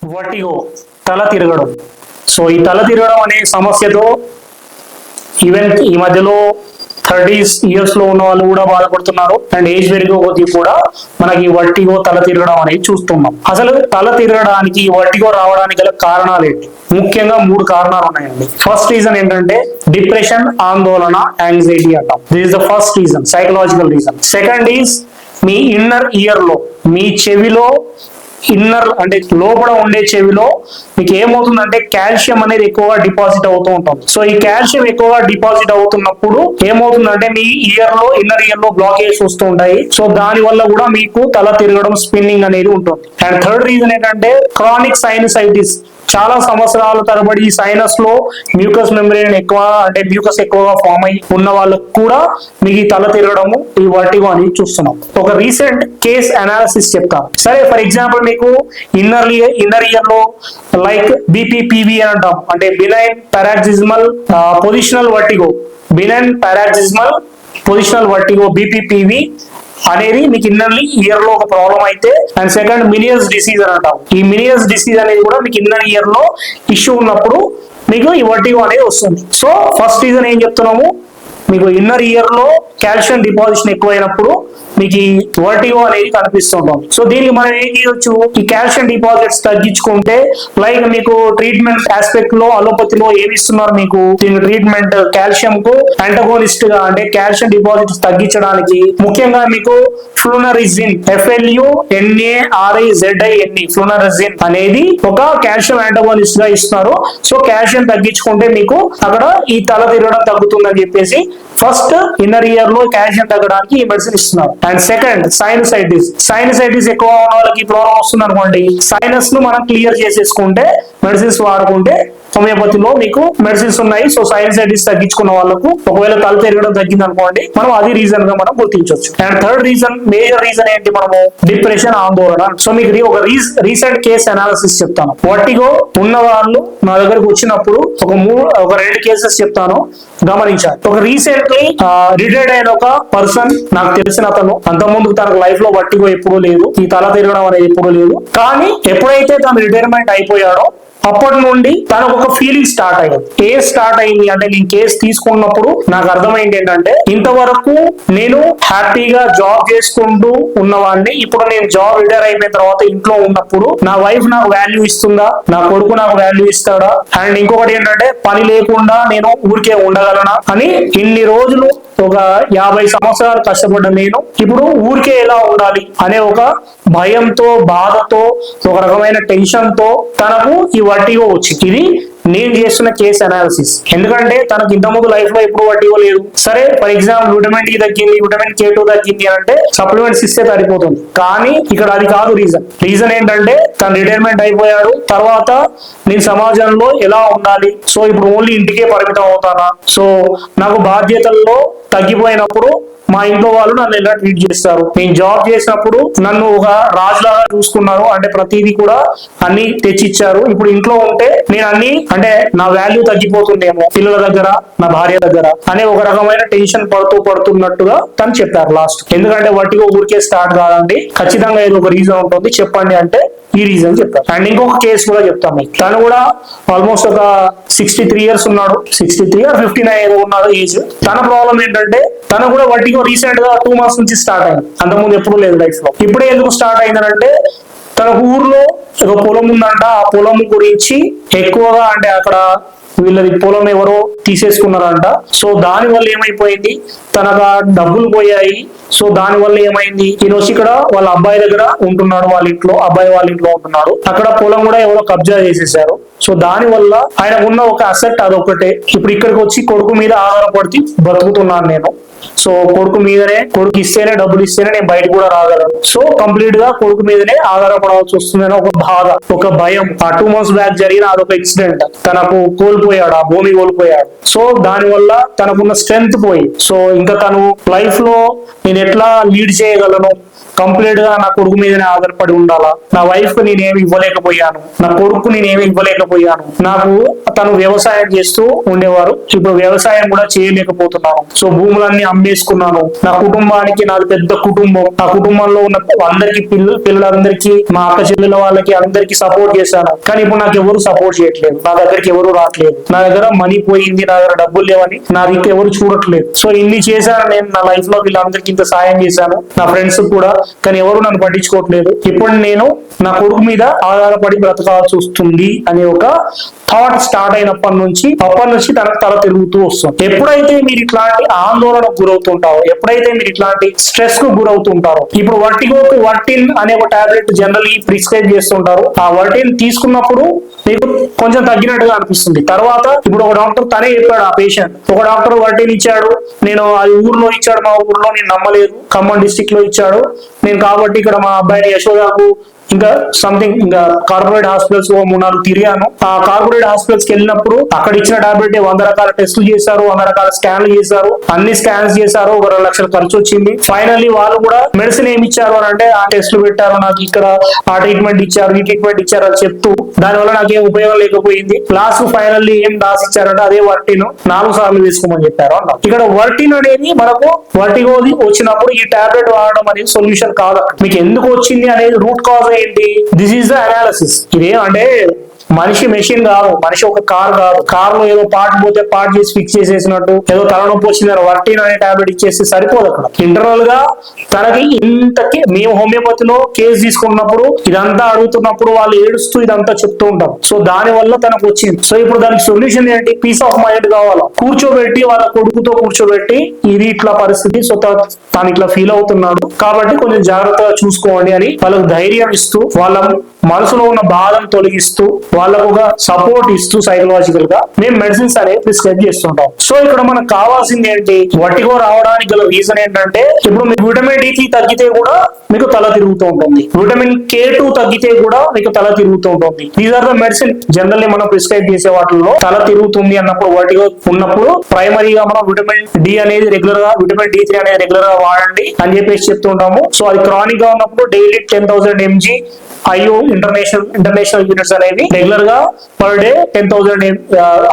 Vertigo, తల తిరగడం. So ఈ తల తిరగడం అనే సమస్యతో ఈవెన్ ఈ మధ్యలో 30s ఇయర్స్ లో ఉన్న వాళ్ళు కూడా బాధపడుతున్నారు. అండ్ ఏజ్ పెరిగే కొద్దీ కూడా మనకి వర్టిగో, తల తిరగడం అనేది చూస్తున్నాం. అసలు తల తిరగడానికి, వర్టిగో రావడానికి గల కారణాలు ఏంటి? ముఖ్యంగా 3 కారణాలు ఉన్నాయండి. ఫస్ట్ రీజన్ ఏంటంటే డిప్రెషన్, ఆందోళన, యాంగ్జైటీ అంటాం. This is the first reason, psychological reason. Second is me inner ear లో, మీ చెవిలో ఇన్నర్ అంటే లోపల ఉండే చెవిలో మీకు ఏమవుతుందంటే కాల్షియం అనేది ఎక్కువగా డిపాజిట్ అవుతూ ఉంటుంది. సో ఈ కాల్షియం ఎక్కువగా డిపాజిట్ అవుతున్నప్పుడు ఏమవుతుందంటే మీ ఇయర్ లో, ఇన్నర్ ఇయర్ లో బ్లాకేజ్ వస్తూ ఉంటాయి. సో దాని వల్ల కూడా మీకు తల తిరగడం, స్పిన్నింగ్ అనేది ఉంటుంది. అండ్ థర్డ్ రీజన్ ఏంటంటే క్రానిక్ సైనసైటిస్. చాలా సంవత్సరాల తరబడి ఈ సైనస్ లో మ్యూకస్ మెంబ్రేన్ ఎక్కువ అంటే మ్యూకస్ ఎక్కువగా ఫామ్ అయి ఉన్న వాళ్ళకు కూడా మీకు ఈ తల తిరగడము, ఈ వర్టిగో అని చూస్తున్నాం. ఒక రీసెంట్ కేస్ అనాలిసిస్ చెప్తాను. సరే, ఫర్ ఎగ్జాంపుల్ మీకు ఇన్నర్ ఇయర్ లో లైక్ బీపీపీవీ అని అంటాం, అంటే benign paroxysmal positional vertigo. Benign paroxysmal positional vertigo, BPPV అనేది మీకు ఇన్నర్లీ ఇయర్ లో ఒక ప్రాబ్లం అయితే, అండ్ సెకండ్ మినియస్ డిసీజ్ అని అంటాం. ఈ మినియస్ డిసీజ్ అనేది కూడా మీకు ఇన్నర్ ఇయర్ లో ఇష్యూ ఉన్నప్పుడు మీకు ఈ వర్టిగో అనేది వస్తుంది. సో ఫస్ట్ రీజన్ ఏం చెప్తున్నాము, మీకు ఇన్నర్ ఇయర్ లో కాల్షియం డిపాజిషన్ ఎక్కువైనప్పుడు మీకు ఈ వర్టిగో అనేది కనిపిస్తుంటుంది. సో దీనికి మనం ఏం చేయొచ్చు, ఈ కాల్షియం డిపాజిట్స్ తగ్గించుకుంటే, లైక్ మీకు ట్రీట్మెంట్ ఆస్పెక్ట్ లో అలోపతిలో ఏమి ఇస్తున్నారు, మీకు దీని ట్రీట్మెంట్ కాల్షియం కు యాంటగోనిస్ట్ గా అంటే కాల్షియం డిపాజిట్స్ తగ్గించడానికి ముఖ్యంగా మీకు ఫ్లూనరిజిన్, FLUNARIZIN, ఫ్లూనరిజిన్ అనేది ఒక కాల్షియం యాంటగోనిస్ట్ గా ఇస్తున్నారు. సో కాల్షియం తగ్గించుకుంటే మీకు అక్కడ ఈ తల తిరగడం తగ్గుతుందని చెప్పేసి ఫస్ట్ ఇన్నర్ ఇయర్ లో కాల్షియం తగ్గడానికి ఈ మెడిసిన్ ఇస్తున్నారు. And second sinusitis. సైనసైటిస్ ఎక్కువ ఉన్న వాళ్ళకి ప్రాబ్లం వస్తుంది అనుకోండి, సైనస్ ను మనం క్లియర్ చేసేసుకుంటే మెడిసిన్స్ వాడుకుంటే, హోమియోపతిలో మీకు మెడిసిన్స్ ఉన్నాయి. సో సైనసైటిస్ తగ్గించుకున్న వాళ్ళకు ఒకవేళ తల తిరగడం తగ్గింది అనుకోండి, మనం అది రీజన్ గా మనం గుర్తించవచ్చు. And third reason, major reason ఏంటి, మనము డిప్రెషన్, ఆందోళన. సో మీకు ఒక రీసెంట్ కేస్ అనాలిసిస్ చెప్తాను. వర్టిగో ఉన్న వాళ్ళు నా దగ్గరకు వచ్చినప్పుడు ఒక 2 కేసెస్ చెప్తాను, గమనించాలి. ఒక రీసెంట్లీ రిటైర్డ్ అయిన ఒక పర్సన్, నాకు తెలిసిన అతను, అంతకుముందు తనకు లైఫ్ లో వర్టిగో ఎప్పుడూ లేదు, ఈ తల తిరగడం అనేది ఎప్పుడూ లేదు. కానీ ఎప్పుడైతే తను రిటైర్మెంట్ అయిపోయాడో అప్పటి నుండి తనకు ఒక ఫీలింగ్ స్టార్ట్ అయ్యింది. స్టార్ట్ అయింది అంటే, నేను కేసు తీసుకున్నప్పుడు నాకు అర్థమైంది ఏంటంటే, ఇంతవరకు నేను హ్యాపీగా జాబ్ చేసుకుంటూ ఉన్నవాడిని, ఇప్పుడు నేను జాబ్ రిటైర్ అయిపోయిన తర్వాత ఇంట్లో ఉన్నప్పుడు నా వైఫ్ నాకు వాల్యూ ఇస్తుందా, నా కొడుకు నాకు వాల్యూ ఇస్తాడా, అండ్ ఇంకొకటి ఏంటంటే పని లేకుండా నేను ఊరికే ఉండగలనా అని ఇన్ని రోజులు ఒక 50 సంవత్సరాలు కష్టపడ్డ నేను ఇప్పుడు ఊరికే ఎలా ఉండాలి అనే ఒక భయంతో, బాధతో, ఒక రకమైన టెన్షన్ తో తనకు ఈ వర్టిగో వచ్చింది. ఇది నేను చేస్తున్న కేస్ అనాలిసిస్. ఎందుకంటే తనకు ఇంతకుముందు లైఫ్ లో ఎప్పుడు వర్టిగో లేదు. సరే, ఫర్ ఎగ్జాంపుల్ విటమిన్ డి తగ్గింది, విటమిన్ K2 తగ్గింది అంటే సప్లిమెంట్స్ ఇస్తే సరిపోతుంది. కానీ ఇక్కడ అది కాదు రీజన్. రీజన్ ఏంటంటే తను రిటైర్మెంట్ అయిపోయాడు, తర్వాత నేను సమాజంలో ఎలా ఉండాలి, సో ఇప్పుడు ఓన్లీ ఇంటికే పరిమితం అవుతానా, సో నాకు బాధ్యతల్లో తగ్గిపోయినప్పుడు మా ఇంట్లో వాళ్ళు నన్ను ఎలా ట్రీట్ చేస్తారు, నేను జాబ్ చేసినప్పుడు నన్ను ఒక రాజులాగా చూసుకున్నారు, అంటే ప్రతిదీ కూడా అన్ని తెచ్చిచ్చారు, ఇప్పుడు ఇంట్లో ఉంటే నేను అన్ని అంటే నా వాల్యూ తగ్గిపోతుందేమో పిల్లల దగ్గర, నా భార్య దగ్గర అనే ఒక రకమైన టెన్షన్ పడుతున్నట్టుగా తను చెప్పారు లాస్ట్. ఎందుకంటే వర్టిగో ఊరికే స్టార్ట్ కాదండి, ఖచ్చితంగా ఏదో ఒక రీజన్ ఉంటుంది, చెప్పండి అంటే ఈ రీజన్ చెప్పారు. అండ్ ఇంకొక కేసు కూడా చెప్తాం మీకు. తను కూడా ఆల్మోస్ట్ ఒక 63 ఇయర్స్ ఉన్నాడు, 63 or 59 ఉన్నాడు ఏజ్. తన ప్రాబ్లం ఏంటంటే తను కూడా వర్టిగో రీసెంట్ గా 2 months నుంచి స్టార్ట్ అయింది, అంతకుముందు ఎప్పుడు లేదు లైఫ్ లో. ఇప్పుడే ఎందుకు స్టార్ట్ అయిందంటే తన ఊర్లో ఒక పొలం ఉందంట, ఆ పొలం గురించి ఎక్కువగా అంటే అక్కడ వీళ్ళది పొలం ఎవరో తీసేసుకున్నారంట. సో దాని వల్ల ఏమైపోయింది, తనకు డబ్బులు పోయాయి. సో దాని వల్ల ఏమైంది, ఈయన వచ్చి ఇక్కడ వాళ్ళ అబ్బాయి దగ్గర ఉంటున్నాడు, వాళ్ళ ఇంట్లో అబ్బాయి వాళ్ళ ఇంట్లో ఉంటున్నాడు, అక్కడ పొలం కూడా ఎవరో కబ్జా చేసేసారు. సో దాని వల్ల ఆయనకు ఉన్న ఒక అసెట్ అదొకటే. ఇప్పుడు ఇక్కడికి వచ్చి కొడుకు మీద ఆధారపడి బతుకుతున్నాను నేను. సో కొడుకు మీదనే, కొడుకు ఇస్తేనే, డబ్బులు ఇస్తేనే నేను బయటకు కూడా రాగలను. సో కంప్లీట్ గా కొడుకు మీదనే ఆధారపడాల్సి వస్తుందని ఒక బాధ, ఒక భయం. ఆ 2 months బ్యాక్ జరిగిన అదొక ఇన్సిడెంట్, తనకు కోల్పోయాడు, ఆ భూమి కోల్పోయాడు. సో దాని వల్ల తనకున్న స్ట్రెంగ్త్ పోయి, సో ఇంకా తను లైఫ్ లో నేను ఎట్లా లీడ్ చేయగలను, కంప్లీట్ గా నా కొడుకు మీదనే ఆధారపడి ఉండాలా, నా వైఫ్ కు నేనేమి ఇవ్వలేకపోయాను, నా కొడుకు నేనేమి ఇవ్వలేకపోయాను. నాకు తను వ్యవసాయం చేస్తూ ఉండేవారు, ఇప్పుడు వ్యవసాయం కూడా చేయలేకపోతున్నాను. సో భూములన్నీ అమ్మేసుకున్నాను. నా కుటుంబానికి, నాది పెద్ద కుటుంబం, ఆ కుటుంబంలో ఉన్న అందరికి పిల్లలందరికీ, మా అక్క చెల్లెల వాళ్ళకి అందరికి సపోర్ట్ చేశాను. కానీ ఇప్పుడు నాకు ఎవరు సపోర్ట్ చేయట్లేదు, నా దగ్గరికి ఎవరు రావట్లేదు, నా దగ్గర మనీ పోయింది, నా దగ్గర డబ్బులు లేవని నా దగ్గర ఎవరు చూడట్లేదు. సో ఇన్ని చేశాను నేను నా లైఫ్ లో, వీళ్ళందరికీ ఇంత సాయం చేశాను, నా ఫ్రెండ్స్ కూడా, కానీ ఎవరు నన్ను పట్టించుకోవట్లేదు. ఇప్పుడు నేను నా కొడుకు మీద ఆధారపడి బ్రతకాల్సి వస్తుంది అనే ఒక థాట్ స్టార్ట్ అయినప్పటి నుంచి తనకు తల తిరుగుతూ వస్తుంది. ఎప్పుడైతే మీరు ఇట్లాంటి ఆందోళనకు గురవుతుంటారో, ఎప్పుడైతే మీరు ఇట్లాంటి స్ట్రెస్ కు గురవుతుంటారో, ఇప్పుడు వర్టిగోకు వర్టిన్ అనే ఒక టాబ్లెట్ జనరల్లీ ప్రిస్క్రైబ్ చేస్తుంటారు. ఆ వర్టిన్ తీసుకున్నప్పుడు మీకు కొంచెం తగ్గినట్టుగా అనిపిస్తుంది. తర్వాత ఇప్పుడు ఒక డాక్టర్ తనే చెప్పాడు, ఆ పేషెంట్ ఒక డాక్టర్ వర్టిన్ ఇచ్చాడు, నేను అది ఊర్లో ఇచ్చాడు, మా ఊర్లో నేను నమ్మలేదు, ఖమ్మం డిస్ట్రిక్ట్ లో ఇచ్చాడు నేను, కాబట్టి ఇక్కడ మా అబ్బాయిని యశోదాకు ఇంకా సంథింగ్ ఇంకా కార్పొరేట్ హాస్పిటల్స్ 3-4 తిరిగాను. ఆ కార్పొరేట్ హాస్పిటల్స్ కి వెళ్ళినప్పుడు అక్కడ ఇచ్చిన టాబ్లెట్ 100 రకాల టెస్టులు చేశారు, 100 రకాల స్కాన్లు చేశారు, అన్ని స్కాన్స్ చేశారు, 1 2 లక్షలు ఖర్చు వచ్చింది. ఫైనల్లీ వాళ్ళు కూడా మెడిసిన్ ఏమి ఇచ్చారు అని అంటే, ఆ టెస్టులు పెట్టారు, నాకు ఇక్కడ ఆ ట్రీట్మెంట్ ఇచ్చారు, ఈ ట్రీట్మెంట్ ఇచ్చారు అని చెప్తూ దానివల్ల నాకు ఏం ఉపయోగం లేకపోయింది. లాస్ట్ ఫైనల్లీ ఏం రాసి ఇచ్చారంటే అదే వర్టిన్ 4 సార్లు వేసుకోమని చెప్పారు అన్న. ఇక్కడ వర్టిన్ అనేది మనకు వర్టిగోది వచ్చినప్పుడు ఈ టాబ్లెట్ వాడడం అనేది సొల్యూషన్ కాదు. మీకు ఎందుకు వచ్చింది అనేది రూట్ కాజ్ ఏంటి, దిస్ ఈస్ ద అనాలిసిస్. ఇదే అంటే మనిషి మెషిన్ కాదు, మనిషి ఒక కార్ కాదు, కార్ లో ఏదో పార్ట్ పోతే పార్ట్ చేసి ఫిక్స్ చేసేసినట్టు ఏదో తలనొప్పి వచ్చిందని వర్టిన్ అనే టాబ్లెట్ ఇచ్చేసి సరిపోదు. అక్కడ ఇంటర్నల్ గా తనకి ఇంతకి మేము హోమియోపతిలో కేసు తీసుకున్నప్పుడు ఇదంతా అడుగుతున్నప్పుడు వాళ్ళు ఏడుస్తూ ఇదంతా చెప్తూ ఉంటాం. సో దాని వల్ల తనకు వచ్చింది. సో ఇప్పుడు దానికి సొల్యూషన్ ఏంటి, పీస్ ఆఫ్ మైండ్ కావాలా, కూర్చోబెట్టి వాళ్ళ కొడుకుతో కూర్చోబెట్టి ఇది ఇట్లా పరిస్థితి, సో తాను ఇట్లా ఫీల్ అవుతున్నాడు కాబట్టి కొంచెం జాగ్రత్తగా చూసుకోండి అని వాళ్ళకు ధైర్యం ఇస్తూ, వాళ్ళ మనసులో ఉన్న బాధను తొలగిస్తూ, వాళ్ళకు ఒక సపోర్ట్ ఇస్తూ సైకలాజికల్ గా మేము మెడిసిన్స్ అనేవి ప్రిస్క్రైబ్ చేస్తుంటాం. సో ఇక్కడ మనకు కావాల్సింది ఏంటి, వర్టిగో రావడానికి గల రీజన్ ఏంటంటే, ఇప్పుడు మీకు విటమిన్ D3 తగ్గితే కూడా మీకు తల తిరుగుతూ ఉంటుంది, విటమిన్ K2 తగ్గితే కూడా మీకు తల తిరుగుతూ ఉంటుంది. These are the medicine generally మనం ప్రిస్క్రైబ్ చేసే వాటిల్లో తల తిరుగుతుంది అన్నప్పుడు, వర్టిగో ఉన్నప్పుడు ప్రైమరీగా మనం విటమిన్ D అనేది రెగ్యులర్ గా, విటమిన్ D3 అనేది రెగ్యులర్ గా వాడండి అని చెప్పేసి చెప్తుంటాము. సో అది క్రానిక్ గా ఉన్నప్పుడు daily 10,000 mg IU international units అనేవి రెగ్యులర్ గా పర్ డే 10,000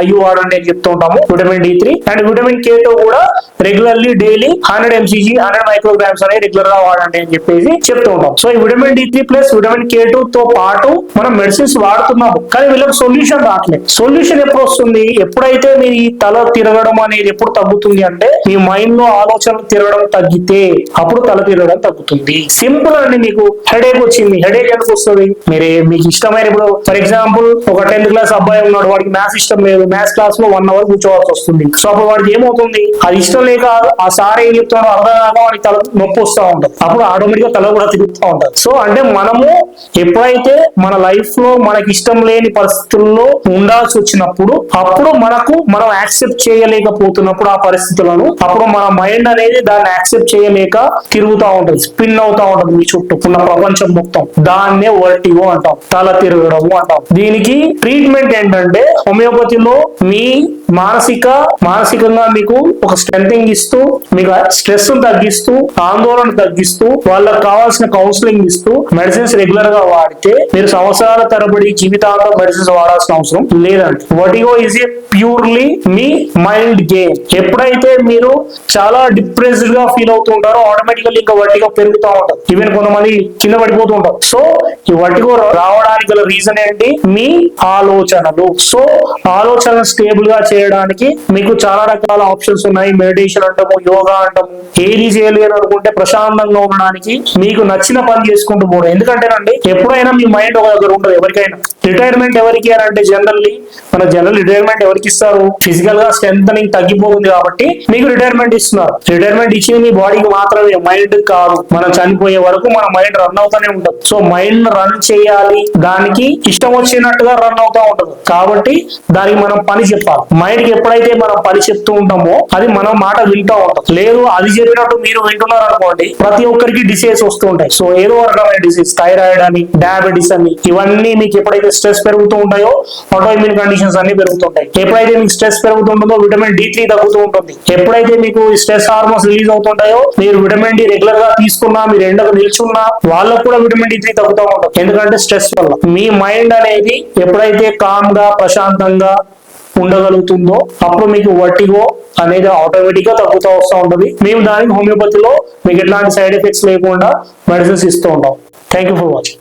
IU వాడండి అని చెప్తూ ఉంటాము. Vitamin D3 and vitamin K2 కూడా రెగ్యులర్లీ డైలీ 100 mcg 100 మైక్రోగ్రామ్స్ అనేవి రెగ్యులర్ గా వాడండి అని చెప్పేసి చెప్తూ ఉంటాం. సో ఈ vitamin D3 plus vitamin K2 తో పాటు మనం మెడిసిన్స్ వాడుతున్నాము, కానీ వీళ్ళకి సొల్యూషన్ రావట్లేదు. సొల్యూషన్ ఎప్పుడు వస్తుంది, ఎప్పుడైతే మీ తల తిరగడం అనేది ఎప్పుడు తగ్గుతుంది అంటే, మీ మైండ్ లో ఆలోచనలు తిరగడం తగ్గితే అప్పుడు తల తిరగడం తగ్గుతుంది. సింపుల్ అండి. మీకు హెడేక్ వచ్చింది, హెడేక్ ఎందుకు వస్తుంది, మీకు ఇష్టమైన, ఇప్పుడు ఫర్ ఎగ్జాంపుల్ ఒక 10th క్లాస్ అబ్బాయి ఉన్నాడు, వాడికి మ్యాథ్స్ ఇష్టం లేదు, మ్యాథ్స్ క్లాస్ లో 1 అవర్ కూర్చోవాల్సి వస్తుంది. సో అప్పుడు వాడికి ఏమవుతుంది, అది ఇష్టం లేక ఆ సార్ ఏం చెప్తాడో అర్థం కాక వాడికి తల నొప్పి వస్తూ ఉంటుంది, అప్పుడు ఆటోమేటిక్ గా తల కూడా తిరుగుతూ ఉంటుంది. సో అంటే మనము ఎప్పుడైతే మన లైఫ్ లో మనకి ఇష్టం లేని పరిస్థితుల్లో ఉండాల్సి వచ్చినప్పుడు, అప్పుడు మనం యాక్సెప్ట్ చేయలేకపోతున్నప్పుడు ఆ పరిస్థితులను, అప్పుడు మన మైండ్ అనేది దాన్ని యాక్సెప్ట్ చేయలేక తిరుగుతూ ఉంటుంది, స్పిన్ అవుతా ఉంటుంది మీ చుట్టూ ఉన్న ప్రపంచం మొత్తం. దాన్నే వర్టిగో అంటాం, తల తిరగడము అంటాం. దీనికి ట్రీట్మెంట్ ఏంటంటే, హోమియోపతిలో మీ మానసికంగా మీకు ఒక స్ట్రెంథింగ్ ఇస్తూ, మీకు స్ట్రెస్ తగ్గిస్తూ, ఆందోళన తగ్గిస్తూ, వాళ్ళకి కావాల్సిన కౌన్సిలింగ్ ఇస్తూ మెడిసిన్స్ రెగ్యులర్ గా వాడితే మీరు సంవత్సరాల తరబడి జీవితాంతం మెడిసిన్స్ వాడాల్సిన అవసరం లేదండి. Vertigo is a purely me mind game. ఎప్పుడైతే మీరు చాలా డిప్రెస్డ్ గా ఫీల్ అవుతుంటారో ఆటోమేటికల్లీ ఇంకా వర్టిగో పెరుగుతూ ఉంటుంది, ఈవెన్ కొంతమంది కింద పడిపోతూ ఉంటారు. సో ఈ వర్టిగో రావడానికి గల రీజన్ ఏంటి, మీ ఆలోచనలు. సో ఆలోచనలు స్టేబుల్ గా చేయడానికి మీకు చాలా రకాల ఆప్షన్స్ ఉన్నాయి. మెడిటేషన్ అంటాము, యోగా అంటాము. ఏది చేయలేని అనుకుంటే ప్రశాంతంగా ఉండడానికి మీకు నచ్చిన పని చేసుకుంటూ పోవడం. ఎందుకంటేనండి, ఎప్పుడైనా మీ మైండ్ ఒక దగ్గర ఉండదు. ఎవరికైనా రిటైర్మెంట్ ఎవరికి అని అంటే, జనరల్ రిటైర్మెంట్ ఎవరికి ఇస్తారు, ఫిజికల్ గా స్ట్రెంథనింగ్ తగ్గిపోతుంది కాబట్టి మీకు రిటైర్మెంట్ ఇస్తున్నారు. రిటైర్మెంట్ ఇచ్చింది మీ బాడీకి మాత్రమే, మైండ్ కాదు. మనం చనిపోయే వరకు మన మైండ్ రన్ అవుతానే ఉంటుంది. సో మైండ్ రన్ చేయాలి, దానికి ఇష్టం వచ్చిన వచ్చినట్టుగా రన్ అవుతా ఉంటది. కాబట్టి దానికి మనం పని చెప్పాలి. మైండ్ కి ఎప్పుడైతే మనం పని చెప్తూ ఉంటామో అది మనం మాట వింటూ ఉంటాం. లేదు అది చెప్పినట్టు మీరు వింటున్నారు అనుకోండి, ప్రతి ఒక్కరికి డిసీజ్ వస్తూ ఉంటాయి. సో ఏదో రకమైన డిసీజ్, థైరాయిడ్ అని, డయాబెటీస్ అని, ఇవన్నీ మీకు ఎప్పుడైతే స్ట్రెస్ పెరుగుతూ ఉంటాయో ఆటోఇమ్యూన్ కండిషన్స్ అన్ని పెరుగుతుంటాయి. ఎప్పుడైతే మీకు స్ట్రెస్ పెరుగుతుంటుందో విటమిన్ D3 తగ్గుతూ ఉంటుంది. ఎప్పుడైతే మీకు స్ట్రెస్ హార్మోన్స్ రిలీజ్ అవుతుంటాయో మీరు విటమిన్ D రెగ్యులర్ గా తీసుకున్నా, మీరు ఎండకు నిల్చున్నా వాళ్ళకు కూడా విటమిన్ D3 తగ్గుతూ ఉంటుంది. ఎందుకంటే స్ట్రెస్ వల్ల మీ మైండ్ అనేది ఎప్పుడైతే కామ్ గా ప్రశాంతంగా ఉండగలుగుతుందో అప్పుడు మీకు వర్టిగో అనేది ఆటోమేటిక్ గా తగ్గుతూ వస్తూ ఉంటుంది. మేము దానికి హోమియోపతిలో మీకు ఎట్లాంటి సైడ్ ఎఫెక్ట్స్ లేకుండా మెడిసిన్స్ ఇస్తూ ఉంటాం. Thank you for watching.